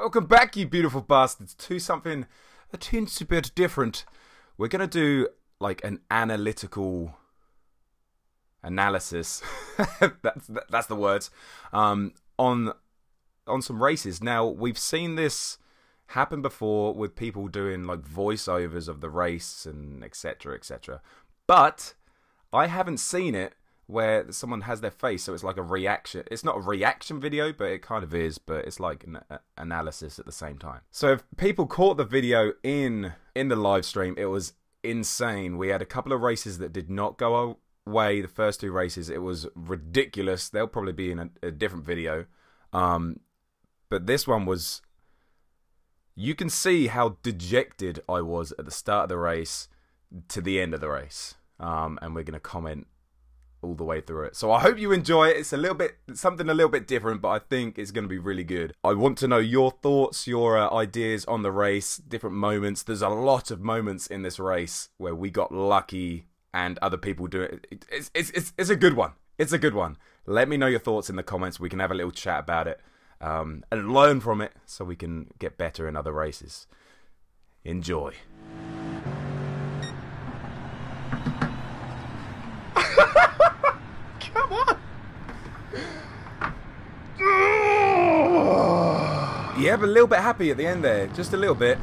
Welcome back, you beautiful bastards, to something a teensy bit different. We're going to do like an analytical analysis, that's the words, on some races. Now, we've seen this happen before with people doing like voiceovers of the race and etc, etc. But I haven't seen it where someone has their face, so it's like a reaction. It's not a reaction video, but it kind of is, but it's like an analysis at the same time. So if people caught the video in the live stream, it was insane. We had a couple of races that did not go away. The first two races, it was ridiculous. They'll probably be in a different video. But this one was... You can see how dejected I was at the start of the race to the end of the race. And we're going to comment all the way through it. So I hope you enjoy it. It's something a little bit different, but I think it's going to be really good. I want to know your thoughts, your ideas on the race, different moments. There's a lot of moments in this race where we got lucky and other people do it. It's a good one. It's a good one. Let me know your thoughts in the comments. We can have a little chat about it and learn from it so we can get better in other races. Enjoy. Come on! Yeah, but a little bit happy at the end there. Just a little bit.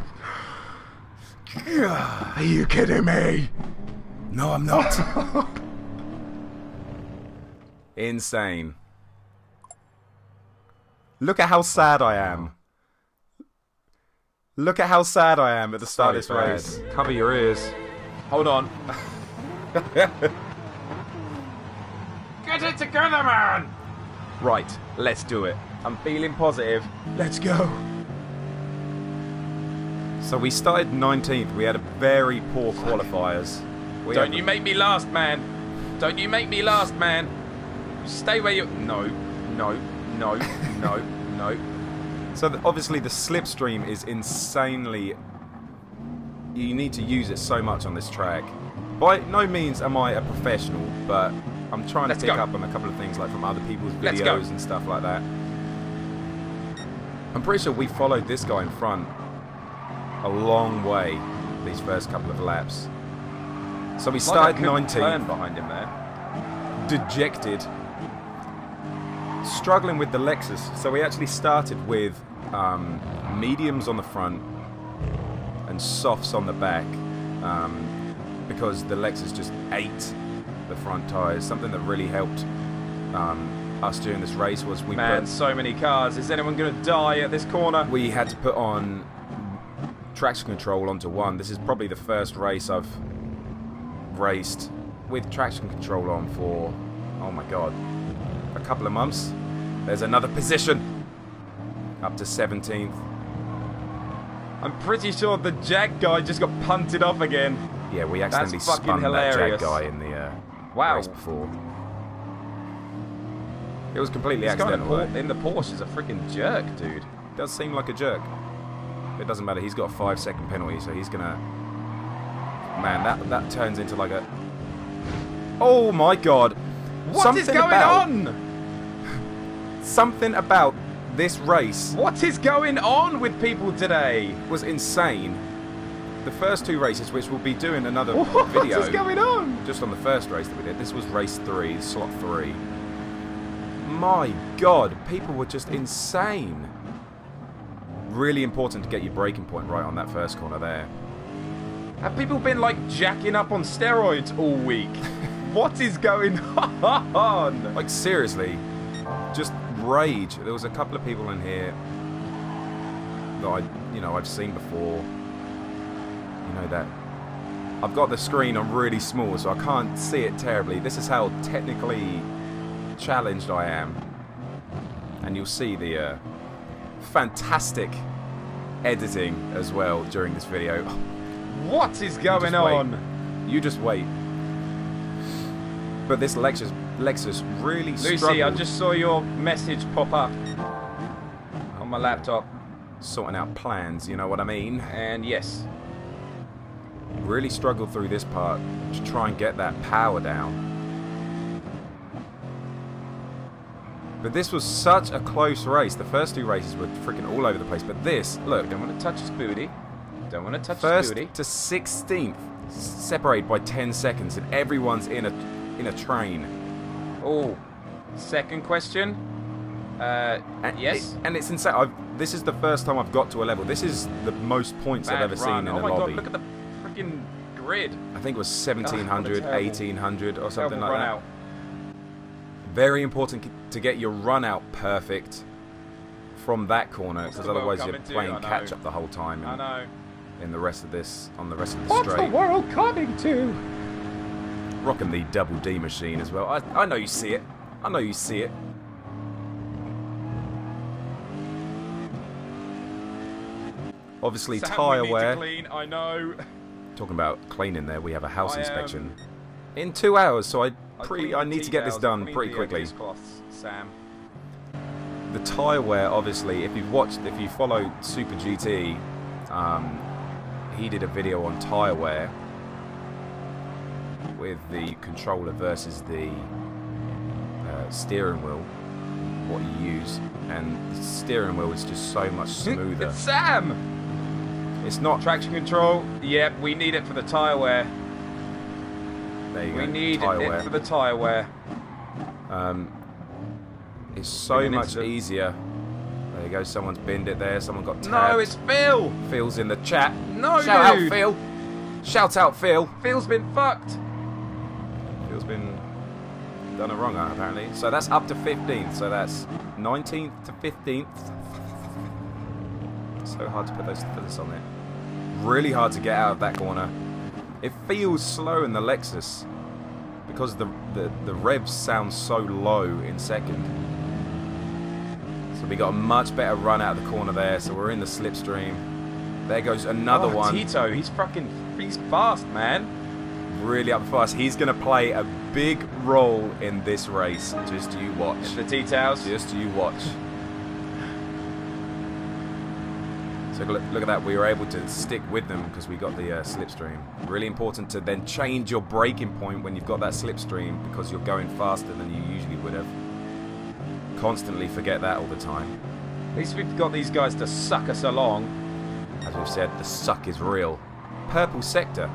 Are you kidding me? No, I'm not. Insane. Look at how sad I am. Look at how sad I am at the start of this race. Cover your ears. Hold on. Get it together, man! Right, let's do it. I'm feeling positive. Let's go. So we started 19th. We had a very poor qualifiers. Don't you make me last, man. Don't you make me last, man. Stay where you... No, no, no, no, no. So obviously the slipstream is insanely... You need to use it so much on this track. By no means am I a professional, but I'm trying to pick up on a couple of things like from other people's videos and stuff like that. I'm pretty sure we followed this guy in front a long way these first couple of laps. So we started 19th behind him there. Dejected, struggling with the Lexus. So we actually started with mediums on the front and softs on the back, because the Lexus just ate the front tyres. Something that really helped us during this race was so many cars. Is anyone going to die at this corner? We had to put on traction control onto one. This is probably the first race I've raced with traction control on for, oh my god, a couple of months. There's another position. Up to 17th. I'm pretty sure the Jag guy just got punted off again. Yeah, we accidentally spun that Jag guy in the race before. It was completely accidental. In the Porsche is a freaking jerk, dude. Does seem like a jerk. It doesn't matter. He's got a 5-second penalty, so he's gonna... Man, that turns into like a... Oh my god! What is going on? Something about this race... What is going on with people today? Was insane. The first two races, which we'll be doing another video... What is going on? Just on the first race that we did. This was race 3, slot 3. My god, people were just insane. Really important to get your braking point right on that first corner there. Have people been like jacking up on steroids all week? What is going on? Like seriously, just rage. There was a couple of people in here that I've seen before. You know that I've got the screen on really small, so I can't see it terribly. This is how technically challenged I am, and you'll see the fantastic editing as well during this video. What is going on? You just wait. But this Lexus really struggled. Lucy, I just saw your message pop up on my laptop. Sorting out plans, you know what I mean? And yes. Really struggled through this part to try and get that power down. But this was such a close race. The first two races were freaking all over the place. But this, look. Don't want to touch his booty. Don't want to touch First his booty. to 16th, separated by 10 seconds, and everyone's in a train. Oh, second question. Yes. And it's insane. This is the first time I've got to a level. This is the most points I've ever seen in a lobby. Oh my god, look at the freaking grid. I think it was 1700, 1800 or something like that. Out. Very important to get your run out perfect from that corner, because otherwise you're playing catch up the whole time. I know. In the rest of this, on the rest of the What's straight. the world coming to? Rocking the double D machine as well. I know you see it. I know you see it. Obviously, tyre wear. Clean, I know. Talking about cleaning there, we have a house inspection in 2 hours, so I need to get this done pretty quickly. Cloths, Sam. The tyre wear, obviously, if you follow Super GT, he did a video on tyre wear with the controller versus the steering wheel, what you use, and the steering wheel is just so much smoother. It's Sam! It's not traction control. Yep, we need it for the tyre wear. There you go. We need it for the tyre wear. It's so much easier. There you go. Someone's binned it there. Someone got tagged. No, it's Phil. Phil's in the chat. No, shout out dude. Phil. Shout out Phil. Phil's been fucked. Phil's been done it wrong apparently. So that's up to 15th. So that's 19th to 15th. So hard to put those fillers on it. Really hard to get out of that corner. It feels slow in the Lexus because the revs sound so low in second. So we got a much better run out of the corner there. So we're in the slipstream. There goes another one. Tito, he's fast, man. Really up fast. He's going to play a big role in this race. Just you watch. The T-Towels. Just you watch. So look at that, we were able to stick with them because we got the slipstream. Really important to then change your braking point when you've got that slipstream because you're going faster than you usually would have. Constantly forget that all the time. At least we've got these guys to suck us along. As we've said, the suck is real. Purple sector.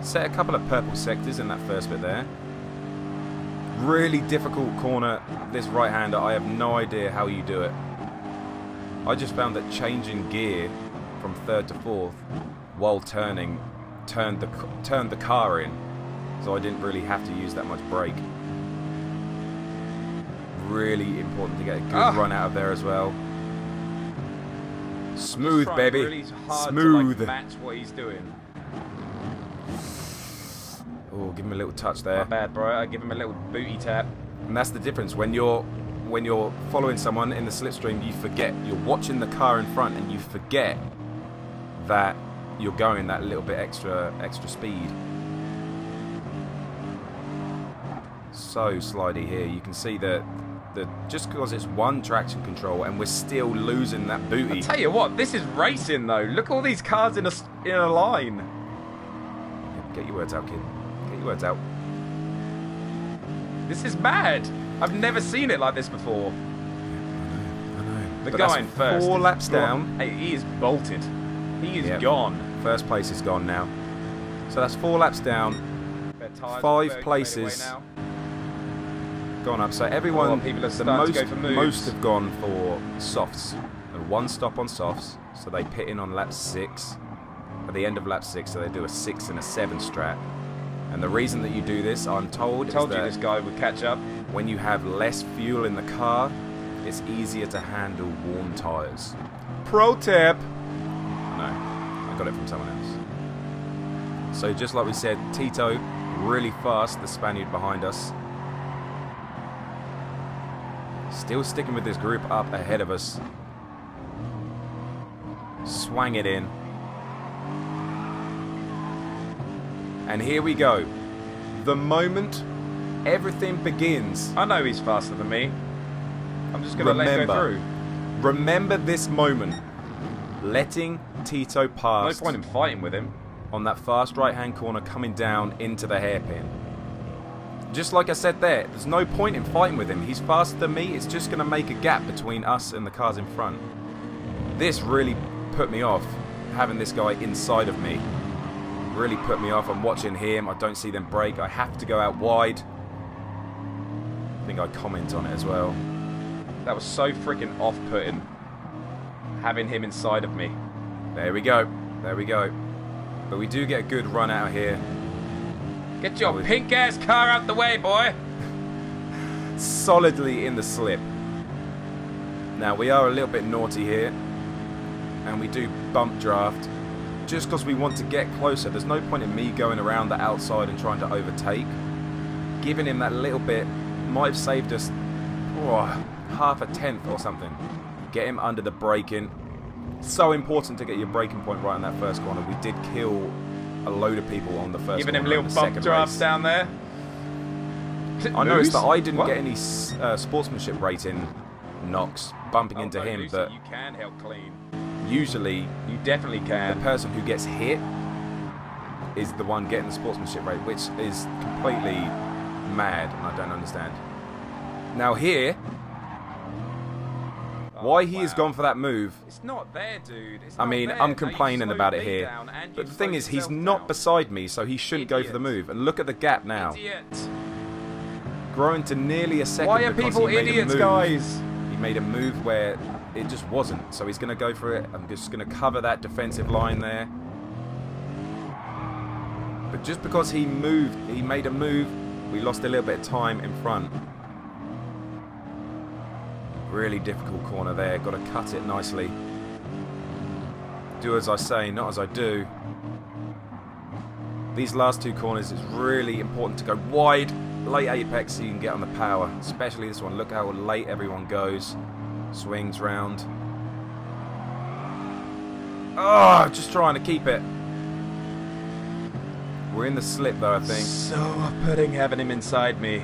Set a couple of purple sectors in that first bit there. Really difficult corner, this right-hander. I have no idea how you do it. I just found that changing gear from third to fourth while turning turned the car in, so I didn't really have to use that much brake. Really important to get a good run out of there as well. Smooth, baby. Really hard smooth. To, match what he's doing. Oh, give him a little touch there. Not bad, bro. I give him a little booty tap. And that's the difference when you're following someone in the slipstream. You forget you're watching the car in front, and you forget that you're going that little bit extra speed. So slidey here. You can see that just because it's one traction control and we're still losing that booty. I tell you what, this is racing though. Look at all these cars in a line. Get your words out, kid. Get your words out. This is mad. I've never seen it like this before. I know. The guy in first. 4 laps down. Hey, he is bolted. He is gone. First place is gone now. So that's 4 laps down. 5 places gone up. So everyone, people are most have gone for softs. And 1 stop on softs. So they pit in on lap 6. At the end of lap 6, so they do a 6 and a 7 strat. And the reason that you do this, I'm told, is that this guy would catch up. When you have less fuel in the car, it's easier to handle warm tyres. Pro tip! No, I got it from someone else. So just like we said, Tito, really fast, the Spaniard behind us. Still sticking with this group up ahead of us. Swang it in. And here we go. The moment everything begins. I know he's faster than me. I'm just going to let him go through. Remember this moment. Letting Tito pass. No point in fighting with him. On that fast right-hand corner coming down into the hairpin. Just like I said there's no point in fighting with him. He's faster than me. It's just going to make a gap between us and the cars in front. This really put me off, having this guy inside of me. Really put me off. I'm watching him. I don't see them brake. I have to go out wide. I think I comment on it as well. That was so freaking off-putting, having him inside of me. There we go. There we go. But we do get a good run out here. Get your pink-ass car out the way, boy! Solidly in the slip. Now, we are a little bit naughty here. And we do bump draft. Just because we want to get closer. There's no point in me going around the outside and trying to overtake. Giving him that little bit might have saved us half a tenth or something. Get him under the braking. So important to get your braking point right in that first corner. We did kill a load of people on the first Giving corner. him little bump drafts down there. I noticed that I didn't get any sportsmanship rating knocks bumping into him, but you can help clean. Usually you definitely can. The person who gets hit is the one getting the sportsmanship rate, which is completely mad, and I don't understand. Now here, why he has gone for that move? It's not there, dude. I mean, I'm complaining about it here, but the thing is, he's not beside me, so he shouldn't go for the move. And look at the gap now. Growing to nearly a second. Why are people idiots, guys? He made a move where it just wasn't, so he's going to go for it. I'm just going to cover that defensive line there. But just because he made a move, we lost a little bit of time in front. Really difficult corner there. Got to cut it nicely. Do as I say, not as I do. These last two corners, it's really important to go wide, late apex, so you can get on the power. Especially this one. Look how late everyone goes. Swings round. Oh, just trying to keep it. We're in the slip though, I think. So off-putting having him inside me.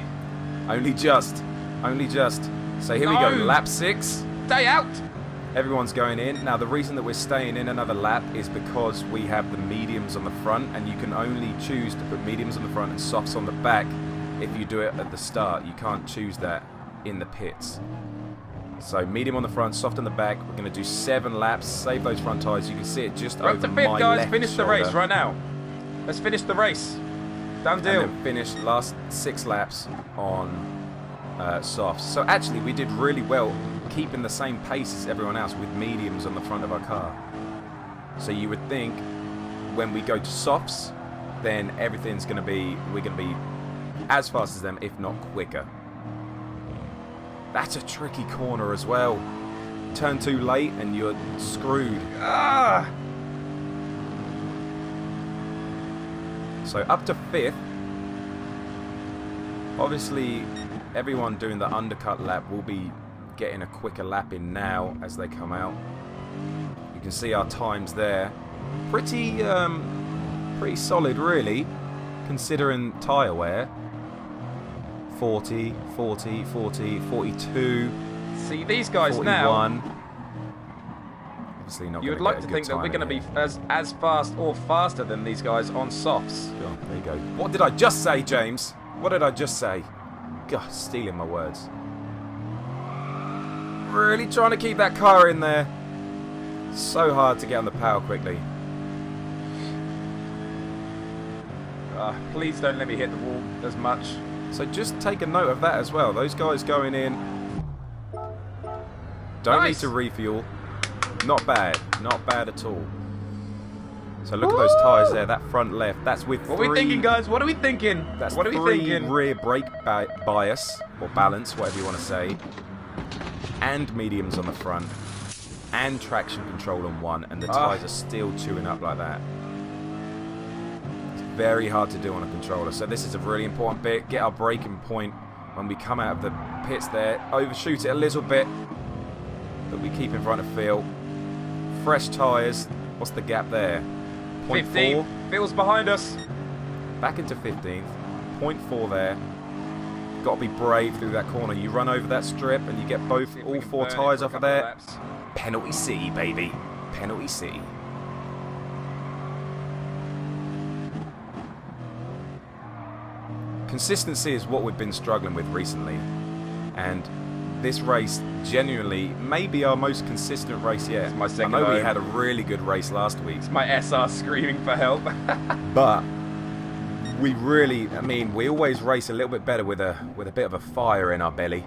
Only just. Only just. So here we go, lap 6. Stay out! Everyone's going in. Now the reason that we're staying in another lap is because we have the mediums on the front, and you can only choose to put mediums on the front and softs on the back if you do it at the start. You can't choose that in the pits. So medium on the front, soft on the back. We're going to do 7 laps, save those front tyres. You can see it just over up to 5th, my guys. left Finish shoulder. the race right now. Let's finish the race. Done deal. And then finish last 6 laps on softs. So actually we did really well keeping the same pace as everyone else with mediums on the front of our car. So you would think when we go to softs, then everything's going to be, we're going to be as fast as them, if not quicker. That's a tricky corner as well. Turn too late and you're screwed. Ah! So up to 5th. Obviously everyone doing the undercut lap will be getting a quicker lap in now as they come out. You can see our times there. Pretty solid really, considering tyre wear. 40, 40, 40, 42. See these guys 41. now. Obviously not. You would like to think that we're going to be as fast or faster than these guys on softs. Oh, there you go. What did I just say, James? What did I just say? God, stealing my words. Really trying to keep that car in there. So hard to get on the power quickly. Please don't let me hit the wall as much. So just take a note of that as well. Those guys going in don't need to refuel. Not bad. Not bad at all. So look at those tyres there. That front left. That's with What are we thinking, guys? What are we thinking? That's what are we thinking? Rear brake bias or balance, whatever you want to say, and mediums on the front, and traction control on one, and the tyres are still chewing up like that. It's very hard to do on a controller. So this is a really important bit. Get our braking point when we come out of the pits there. Overshoot it a little bit, but we keep in front of Phil. Fresh tyres. What's the gap there? 15. Phil's behind us. Back into 15th. 0.4 there. Got to be brave through that corner. You run over that strip and you get all 4 tyres off of there. Penalty C, baby. Penalty C. consistency is what we've been struggling with recently, and this race genuinely may be our most consistent race yet. It's my second I know we home. had a really good race last week. It's my SR screaming for help. But we really, I mean, we always race a little bit better with a bit of a fire in our belly.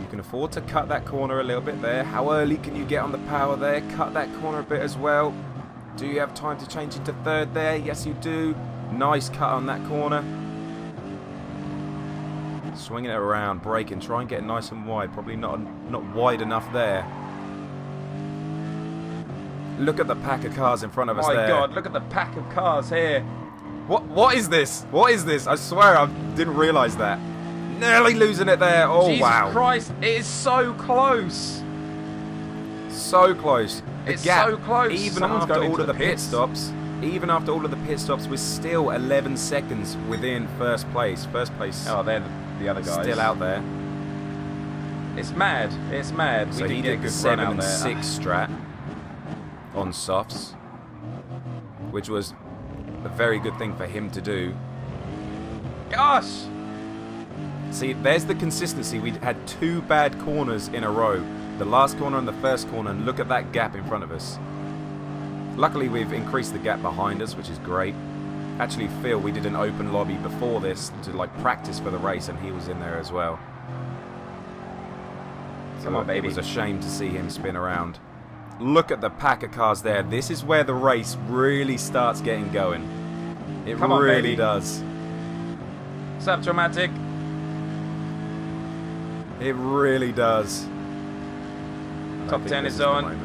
You can afford to cut that corner a little bit there. How early can you get on the power there? Cut that corner a bit as well. Do you have time to change into third there? Yes, you do. Nice cut on that corner. Swinging it around, braking, try and get it nice and wide. Probably not wide enough there. Look at the pack of cars in front of us there. My God, look at the pack of cars here. What is this? What is this? I swear I didn't realise that. Nearly losing it there. Oh, Jesus wow. Christ, it is so close. So close. The It's gap, so close. even Someone's after going all into of the the pit pits. stops, we're still 11 seconds within first place. First place Oh, they're the other guys. still out there. It's mad. It's mad. So We he did get a did the good 7 run out and there. 6 strat on softs, which was a very good thing for him to do. Gosh! See, there's the consistency. We had 2 bad corners in a row. The last corner and the first corner, and look at that gap in front of us. Luckily, we've increased the gap behind us, which is great. Actually, Phil, we did an open lobby before this to like practice for the race, and he was in there as well. Come on, baby. It was a shame to see him spin around. Look at the pack of cars there. This is where the race really starts getting going. It Come on, really baby. does. What's up, Dramatic? It really does. I Top think 10 this is the on. moment.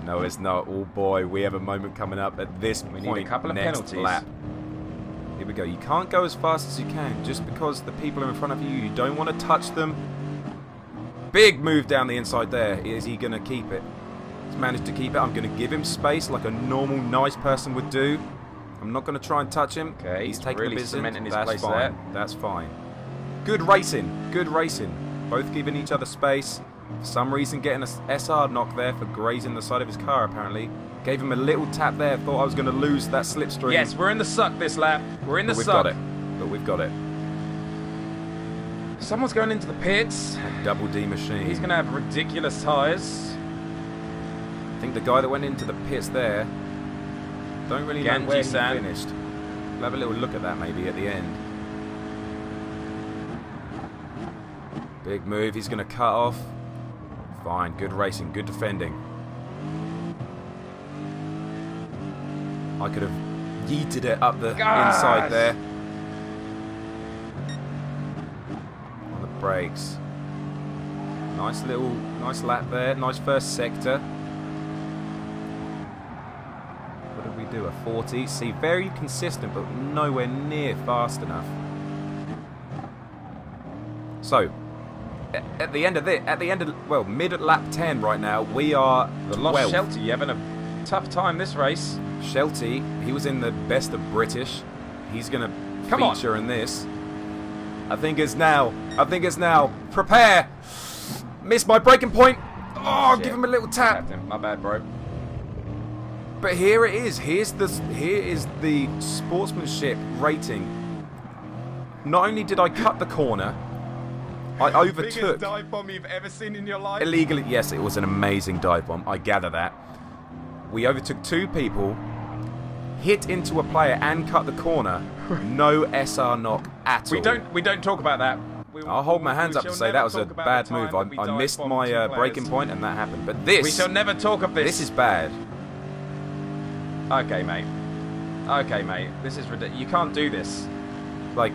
No, it's not. Oh boy, we have a moment coming up at this We point. need a couple of next penalties. lap. Here we go. You can't go as fast as you can just because the people are in front of you. You don't want to touch them. Big move down the inside there. Is he going to keep it? He's managed to keep it. I'm going to give him space like a normal, nice person would do. I'm not going to try and touch him. Okay, he's he's taking really a bit. cementing his That's place fine. there. That's fine. Good racing. Good racing. Both giving each other space. For some reason, getting a SR knock there for grazing the side of his car, apparently. Gave him a little tap there. Thought I was going to lose that slipstream. Yes, we're in the suck this lap. We're in the But we've suck. got it. But we've got it. Someone's going into the pits. A double D machine. He's going to have ridiculous tyres. I think the guy that went into the pits there, don't really know where he Ganji-san. finished. We'll have a little look at that maybe at the end. Big move. He's going to cut off. Fine. Good racing. Good defending. I could have yeeted it up the Gosh. inside there. On the brakes. Nice lap there. Nice first sector. What did we do? A 40. See, very consistent, but nowhere near fast enough. So, at the end of well, mid at lap 10 right now, we are The 12. lost Shelty, you having a tough time this race. Shelty, he was in the best of British. He's going to feature in this. I think it's now. Prepare. Missed my braking point. Oh, Shit. give him a little tap. Tapped him. My bad, bro. But here it is. Here is the sportsmanship rating. Not only did I cut the corner, I overtook. Biggest dive bomb you've ever seen in your life. Illegally, yes, it was an amazing dive bomb. I gather that. We overtook 2 people, hit into a player, and cut the corner. No SR knock at all. We don't talk about that. I'll hold my hands up to shall say never that was a talk about bad the time move. that we I dive missed bombed my 2 braking players. point, and that happened. But this, We shall never talk of this. this is bad. Okay, mate. Okay, mate. This is ridiculous. You can't do this. Like,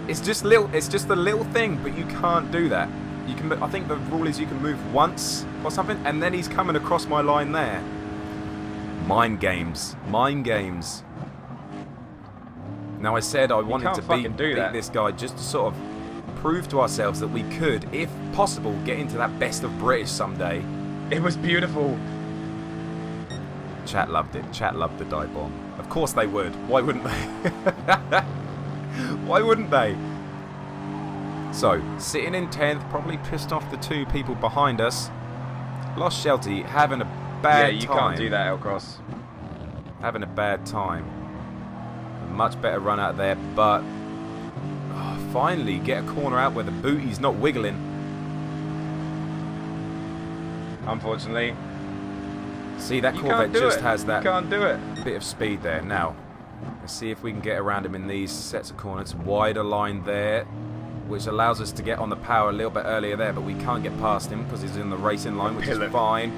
it's just little. It's just a little thing, but you can't do that. You can. I think the rule is you can move once or something, and then he's coming across my line there. Mind games. Mind games. Now I said I wanted can't to fucking beat that. this guy just to sort of prove to ourselves that we could, if possible, get into that best of British someday. It was beautiful. Chat loved it. Chat loved the dive bomb. Of course they would. Why wouldn't they? Why wouldn't they? So, sitting in 10th, probably pissed off the 2 people behind us. Lost Shelty, having a bad Yeah, you time. can't do that, Elcross. having a bad time. A much better run out there, but finally get a corner out where the booty's not wiggling. Unfortunately. See, that Corvette just has that can't do it. bit of speed there. Now, let's see if we can get around him in these sets of corners. Wider line there, which allows us to get on the power a little bit earlier there, but we can't get past him because he's in the racing line, which is fine.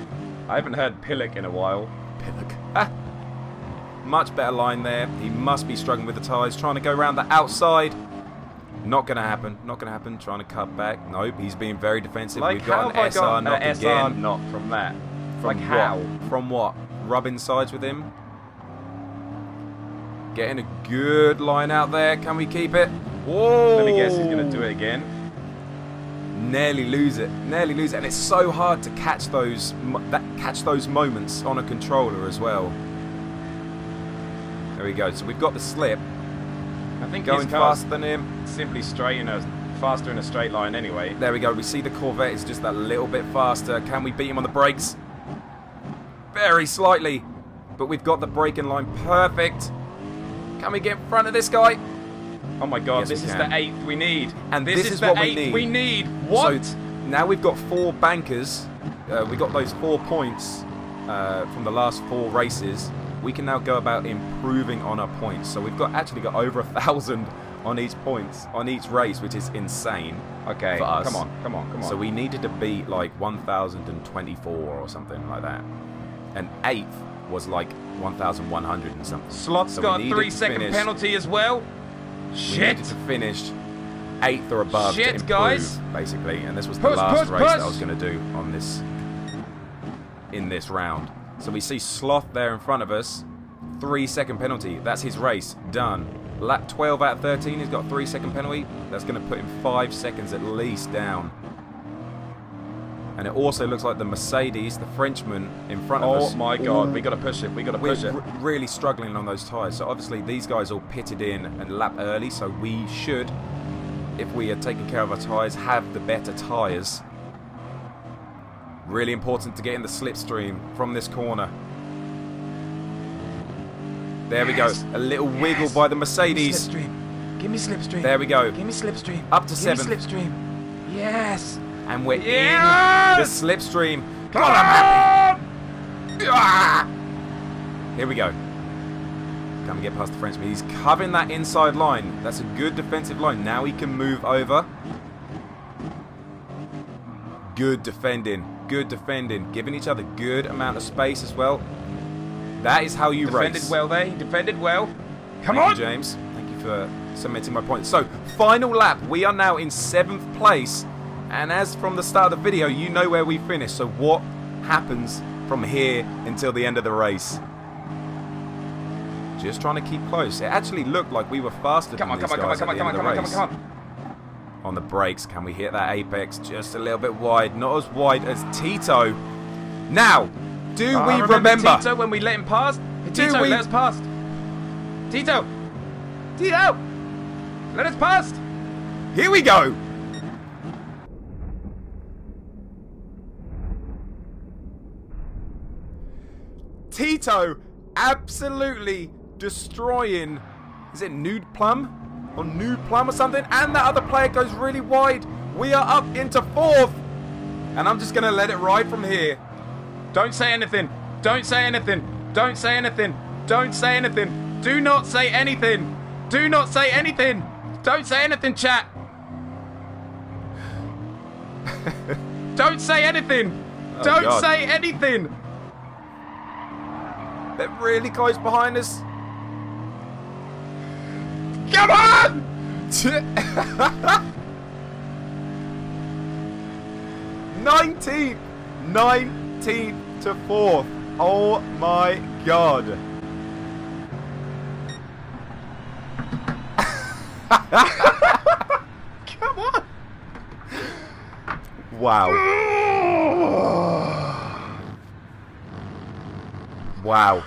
I haven't heard Pillock in a while. Pillock. Much better line there. He must be struggling with the tyres, trying to go around the outside. Not going to happen. Not going to happen. Trying to cut back. Nope, he's being very defensive. Like, we've got an SR knock again. SR knock from that. From like how? From what? Rubbing sides with him. Getting a good line out there. Can we keep it? Whoa! Let me guess he's going to do it again. Nearly lose it. Nearly lose it. And it's so hard to catch those moments on a controller as well. There we go. So we've got the slip. I think going faster than him. Simply faster in a straight line anyway. There we go. We see the Corvette is just that little bit faster. Can we beat him on the brakes? Very slightly. But we've got the braking line perfect. Can we get in front of this guy? Oh my god, yes, this is the 8th we need. And this is the what 8th we need. What? So now we've got 4 bankers. We got those 4 points from the last 4 races. We can now go about improving on our points. So we've actually got over 1,000 on each race, which is insane. Okay, for us. come on. So we needed to beat like 1,024 or something like that. And 8th was like 1,100 and something. Sloth's so got a 3-second penalty as well. We needed to finish 8th or above to improve, guys. basically. And this was the last race that I was going to do on in this round. So we see Sloth there in front of us. 3-second penalty. That's his race. Done. Lap 12 out of 13. He's got a 3-second penalty. That's going to put him 5 seconds at least down. And it also looks like the Mercedes, the Frenchman, in front of us. Oh my god, we got to push it. We got to push it. We're really struggling on those tyres. So obviously these guys all pitted in and lap early. So we should, if we are taking care of our tyres, have the better tyres. Really important to get in the slipstream from this corner. There we go. A little wiggle by the Mercedes. Give me slipstream. There we go. Give me slipstream. Up to 7th. Give me slipstream. Yes. And we're in the slipstream. Come on, I'm happy. Here we go. Can we get past the Frenchman? He's covering that inside line. That's a good defensive line. Now he can move over. Good defending. Good defending. Giving each other good amount of space as well. That is how you race. Defended well there. He defended well. Come on, on, James. Thank you for submitting my point. So, final lap. We are now in 7th place. And as from the start of the video, you know where we finished. So what happens from here until the end of the race? Just trying to keep close. It actually looked like we were faster than these guys at the end of the race. Come on. On the brakes, can we hit that apex just a little bit wide? Not as wide as Tito. Now, do we remember Tito when we let him pass? Tito, let us past. Tito, let us past. Here we go. Tito absolutely destroying, is it Nude Plum? Or Nude Plum or something? And that other player goes really wide. We are up into 4th. And I'm just going to let it ride from here. Don't say anything. Don't say anything. Don't say anything. Don't say anything. Do not say anything. Do not say anything. Don't say anything, chat. Don't say anything. Oh, Don't God. say anything. They're really close behind us. Come on! 19th to 4th. Oh my god. Come on! Wow. Wow.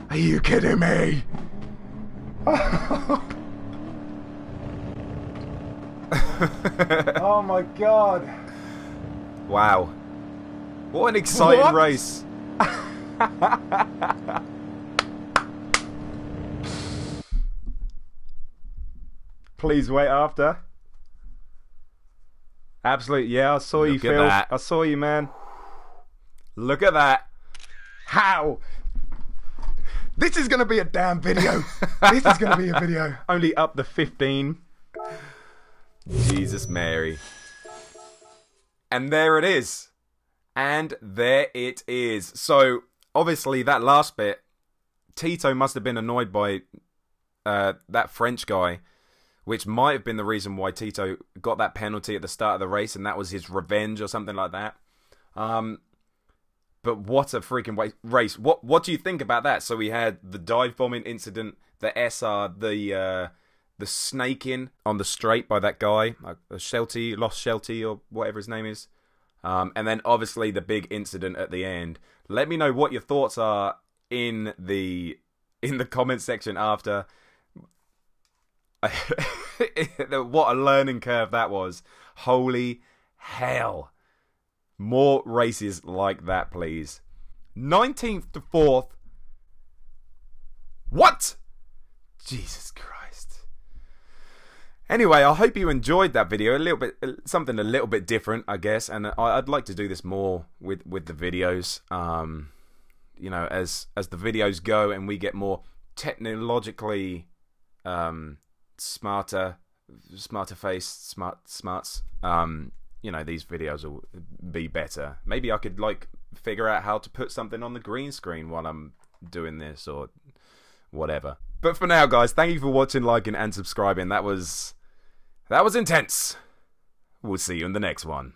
Are you kidding me? Oh my god. Wow. What an exciting What? race. Please wait after. Absolutely, yeah, I saw you, Phil. I saw you, man. Look at that. How? This is going to be a damn video. This is going to be a video. Only up to 15. Jesus Mary. And there it is. And there it is. So, obviously, that last bit, Tito must have been annoyed by that French guy, which might have been the reason why Tito got that penalty at the start of the race, and that was his revenge or something like that. But what a freaking race. What do you think about that? So we had the dive bombing incident, the SR, the snaking on the straight by that guy, Lost Shelty or whatever his name is. And then obviously the big incident at the end. Let me know what your thoughts are in the comment section after. What a learning curve that was. Holy hell. More races like that, please. 19th to 4th. What? Jesus Christ. Anyway, I hope you enjoyed that video. Something a little bit different, I guess. And I'd like to do this more with the videos. You know, as the videos go and we get more technologically smarter smarts. You know, these videos will be better. Maybe I could like figure out how to put something on the green screen while I'm doing this or whatever. But for now, guys, thank you for watching, liking, and subscribing. That was intense. We'll see you in the next one.